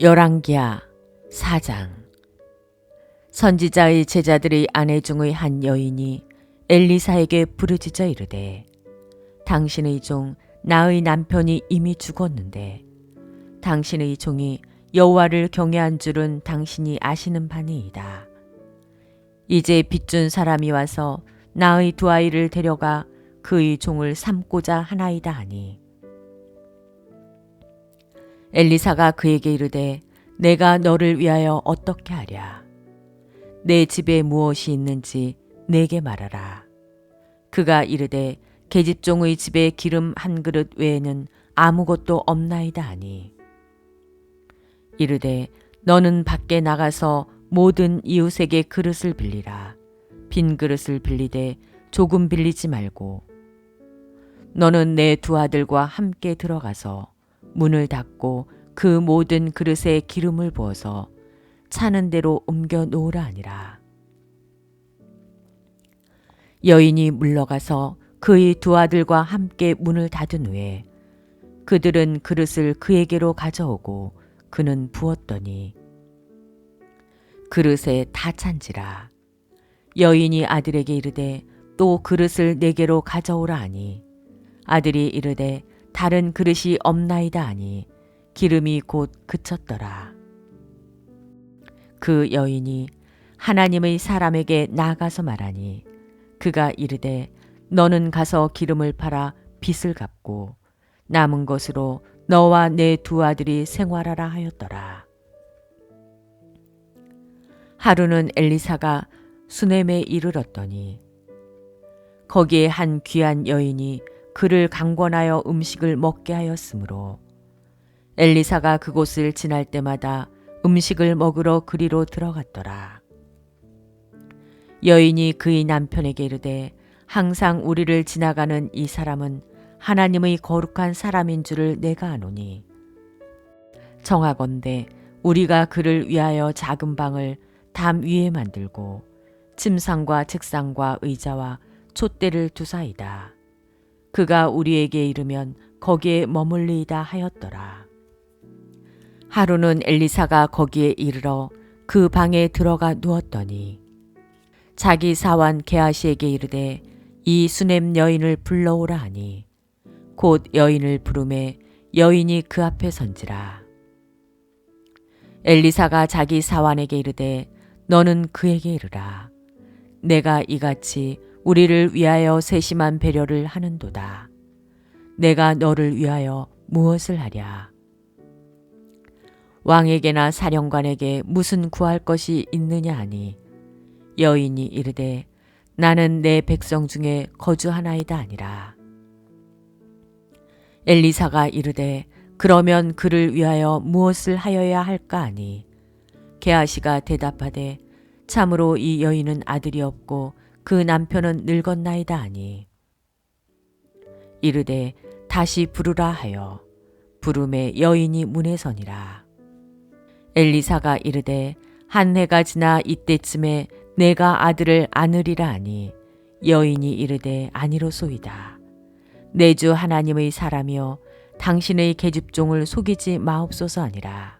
열왕기하 4장. 선지자의 제자들의 아내 중의 한 여인이 엘리사에게 부르짖어 이르되, 당신의 종 나의 남편이 이미 죽었는데 당신의 종이 여호와를 경외한 줄은 당신이 아시는 바니이다. 이제 빚준 사람이 와서 나의 두 아이를 데려가 그의 종을 삼고자 하나이다 하니, 엘리사가 그에게 이르되, 내가 너를 위하여 어떻게 하랴? 내 집에 무엇이 있는지 내게 말하라. 그가 이르되, 계집종의 집에 기름 한 그릇 외에는 아무것도 없나이다 하니, 이르되, 너는 밖에 나가서 모든 이웃에게 그릇을 빌리라. 빈 그릇을 빌리되 조금 빌리지 말고, 너는 내 두 아들과 함께 들어가서 문을 닫고 그 모든 그릇에 기름을 부어서 차는 대로 옮겨 놓으라 하니라. 여인이 물러가서 그의 두 아들과 함께 문을 닫은 후에 그들은 그릇을 그에게로 가져오고 그는 부었더니 그릇에 다 찬지라. 여인이 아들에게 이르되, 또 그릇을 내게로 가져오라 하니, 아들이 이르되, 다른 그릇이 없나이다 하니 기름이 곧 그쳤더라. 그 여인이 하나님의 사람에게 나가서 말하니, 그가 이르되, 너는 가서 기름을 팔아 빚을 갚고 남은 것으로 너와 내 두 아들이 생활하라 하였더라. 하루는 엘리사가 수넴에 이르렀더니 거기에 한 귀한 여인이 그를 강권하여 음식을 먹게 하였으므로 엘리사가 그곳을 지날 때마다 음식을 먹으러 그리로 들어갔더라. 여인이 그의 남편에게 이르되, 항상 우리를 지나가는 이 사람은 하나님의 거룩한 사람인 줄을 내가 아노니, 청하건대 우리가 그를 위하여 작은 방을 담 위에 만들고 침상과 책상과 의자와 촛대를 두사이다. 그가 우리에게 이르면 거기에 머물리이다 하였더라. 하루는 엘리사가 거기에 이르러 그 방에 들어가 누웠더니 자기 사환 게하시에게 이르되, 이 수넴 여인을 불러오라 하니 곧 여인을 부르매 여인이 그 앞에 선지라. 엘리사가 자기 사환에게 이르되, 너는 그에게 이르라. 내가 이같이 우리를 위하여 세심한 배려를 하는도다. 내가 너를 위하여 무엇을 하랴? 왕에게나 사령관에게 무슨 구할 것이 있느냐 하니, 여인이 이르되, 나는 내 백성 중에 거주하나이다 아니라. 엘리사가 이르되, 그러면 그를 위하여 무엇을 하여야 할까 하니, 게하시가 대답하되, 참으로 이 여인은 아들이 없고 그 남편은 늙었나이다 하니, 이르되 다시 부르라 하여 부름에 여인이 문에 서니라. 엘리사가 이르되, 한 해가 지나 이때쯤에 내가 아들을 안으리라 하니, 여인이 이르되, 아니로소이다. 내 주 하나님의 사람이여, 당신의 계집종을 속이지 마옵소서 하니라.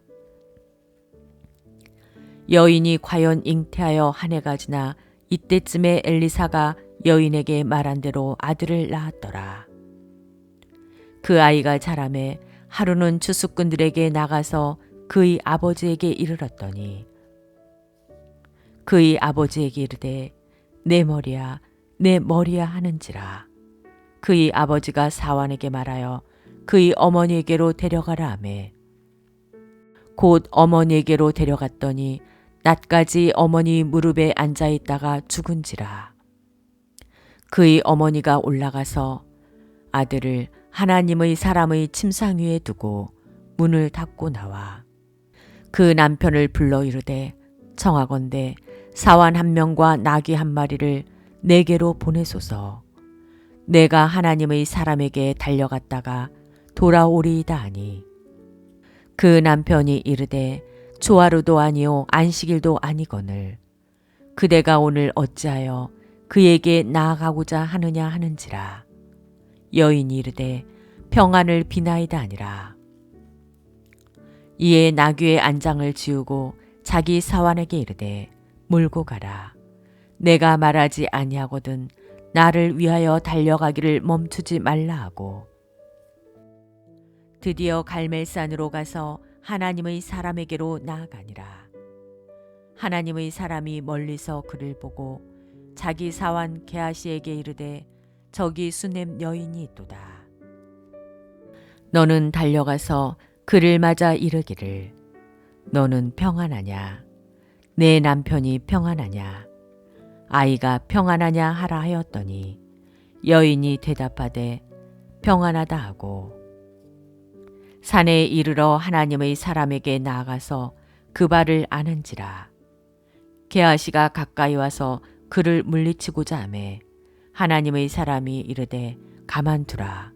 여인이 과연 잉태하여 한 해가 지나 이때쯤에 엘리사가 여인에게 말한 대로 아들을 낳았더라. 그 아이가 자라매 하루는 추수꾼들에게 나가서 그의 아버지에게 이르렀더니 그의 아버지에게 이르되, 내 머리야 내 머리야 하는지라. 그의 아버지가 사환에게 말하여 그의 어머니에게로 데려가라 하매 곧 어머니에게로 데려갔더니 낮까지 어머니 무릎에 앉아 있다가 죽은지라. 그의 어머니가 올라가서 아들을 하나님의 사람의 침상 위에 두고 문을 닫고 나와 그 남편을 불러 이르되, 청하건대 사환 한 명과 나귀 한 마리를 내게로 보내소서. 내가 하나님의 사람에게 달려갔다가 돌아오리이다 하니, 그 남편이 이르되, 조하루도 아니요 안식일도 아니거늘 그대가 오늘 어찌하여 그에게 나아가고자 하느냐 하는지라. 여인이 이르되, 평안을 비나이다 아니라. 이에 나귀의 안장을 지우고 자기 사환에게 이르되 몰고 가라. 내가 말하지 아니하거든 나를 위하여 달려가기를 멈추지 말라 하고 드디어 갈멜산으로 가서 하나님의 사람에게로 나아가니라. 하나님의 사람이 멀리서 그를 보고 자기 사환 게하시에게 이르되 저기 수넴 여인이 있도다. 너는 달려가서 그를 맞아 이르기를 너는 평안하냐? 내 남편이 평안하냐? 아이가 평안하냐 하라 하였더니 여인이 대답하되 평안하다 하고 산에 이르러 하나님의 사람에게 나아가서 그 발을 아는지라. 게하시가 가까이 와서 그를 물리치고자 하매 하나님의 사람이 이르되 가만두라.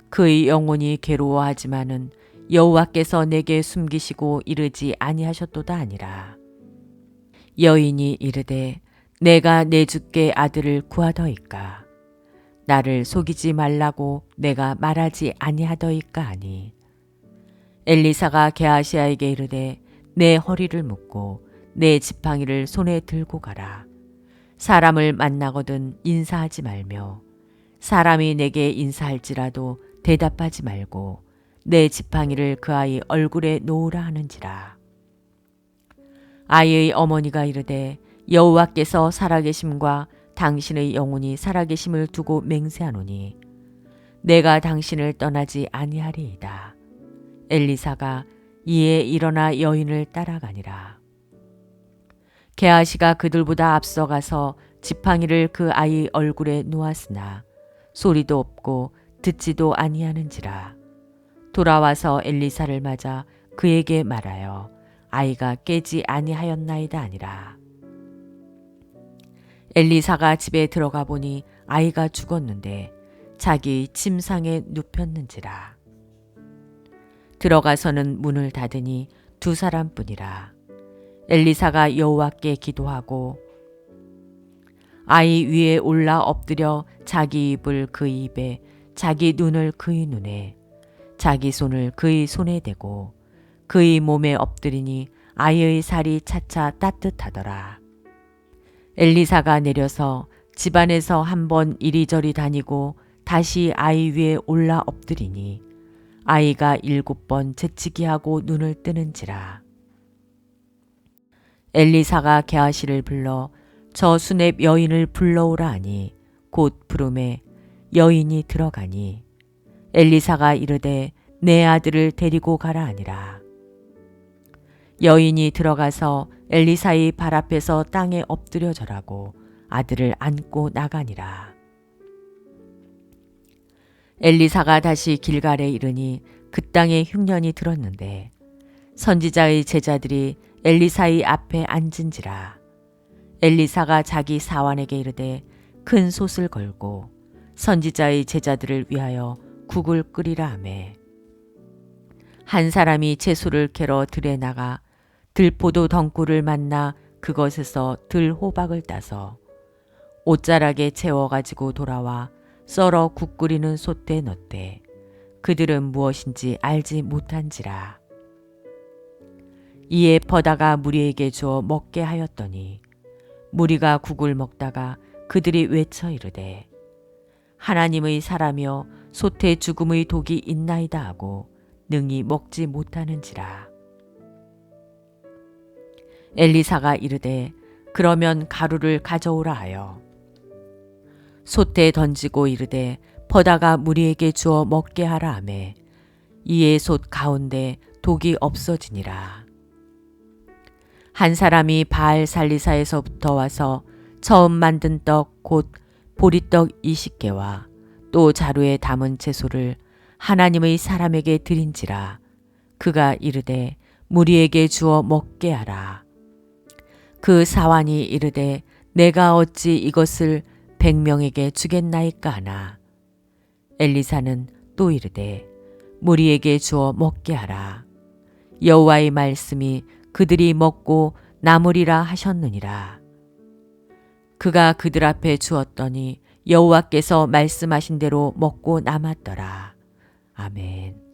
그의 영혼이 괴로워하지만은 여호와께서 내게 숨기시고 이르지 아니하셨도다 하니라. 여인이 이르되 내가 내 주께 아들을 구하더이까. 나를 속이지 말라고 내가 말하지 아니하더이까 하니 엘리사가 게하시아에게 이르되 내 허리를 묶고 내 지팡이를 손에 들고 가라. 사람을 만나거든 인사하지 말며 사람이 내게 인사할지라도 대답하지 말고 내 지팡이를 그 아이 얼굴에 놓으라 하는지라. 아이의 어머니가 이르되 여호와께서 살아계심과 당신의 영혼이 살아계심을 두고 맹세하노니 내가 당신을 떠나지 아니하리이다. 엘리사가 이에 일어나 여인을 따라가니라. 게하시가 그들보다 앞서가서 지팡이를 그 아이 얼굴에 놓았으나 소리도 없고 듣지도 아니하는지라. 돌아와서 엘리사를 맞아 그에게 말하여 아이가 깨지 아니하였나이다 하니라. 엘리사가 집에 들어가 보니 아이가 죽었는데 자기 침상에 눕혔는지라. 들어가서는 문을 닫으니 두 사람뿐이라. 엘리사가 여호와께 기도하고 아이 위에 올라 엎드려 자기 입을 그의 입에 자기 눈을 그의 눈에 자기 손을 그의 손에 대고 그의 몸에 엎드리니 아이의 살이 차차 따뜻하더라. 엘리사가 내려서 집안에서 한번 이리저리 다니고 다시 아이 위에 올라 엎드리니 아이가 7번 재치기 하고 눈을 뜨는지라. 엘리사가 게하시를 불러 저 수냅 여인을 불러오라 하니 곧 부름에 여인이 들어가니 엘리사가 이르되 내 아들을 데리고 가라 하니라. 여인이 들어가서 엘리사의 발 앞에서 땅에 엎드려 절하고 아들을 안고 나가니라. 엘리사가 다시 길갈에 이르니 그 땅에 흉년이 들었는데 선지자의 제자들이 엘리사의 앞에 앉은지라. 엘리사가 자기 사환에게 이르되 큰 솥을 걸고 선지자의 제자들을 위하여 국을 끓이라 하매 한 사람이 채소를 캐러 들에 나가 들포도 덩굴을 만나 그것에서 들호박을 따서 옷자락에 채워가지고 돌아와 썰어 국 끓이는 솥에 넣되 그들은 무엇인지 알지 못한지라. 이에 퍼다가 무리에게 주어 먹게 하였더니 무리가 국을 먹다가 그들이 외쳐 이르되 하나님의 사람이여 솥에 죽음의 독이 있나이다 하고 능히 먹지 못하는지라. 엘리사가 이르되 그러면 가루를 가져오라 하여 솥에 던지고 이르되 퍼다가 무리에게 주어 먹게 하라 하매 이에 솥 가운데 독이 없어지니라. 한 사람이 바알 살리사에서부터 와서 처음 만든 떡 곧 보리떡 20개와 또 자루에 담은 채소를 하나님의 사람에게 드린지라. 그가 이르되 무리에게 주어 먹게 하라. 그 사환이 이르되 내가 어찌 이것을 100명에게 주겠나이까 하나. 엘리사는 또 이르되 무리에게 주어 먹게 하라. 여호와의 말씀이 그들이 먹고 남으리라 하셨느니라. 그가 그들 앞에 주었더니 여호와께서 말씀하신 대로 먹고 남았더라. 아멘.